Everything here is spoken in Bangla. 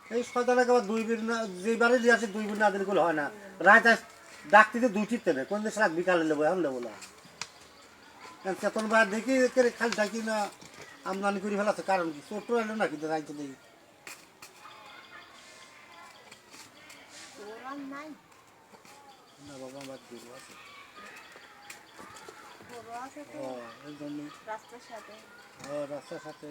এই শয়তানকে আবার দুই বের না যেবারে নিয়ে আসে দুই বের না দিলে হয় না রাত ডাকতে তো দুই ঠিকতে না কোন দেশ রাত বিকালে নেবো এখন নেবো না চেতন বার দেখি খালি থাকি না আমদানি করে ফেলাচ্ছে কারণ কি ছোট এলো না কিন্তু রাইতে দেখি না বাবা আমার গরু আছে এই জন্য রাস্তার সাথে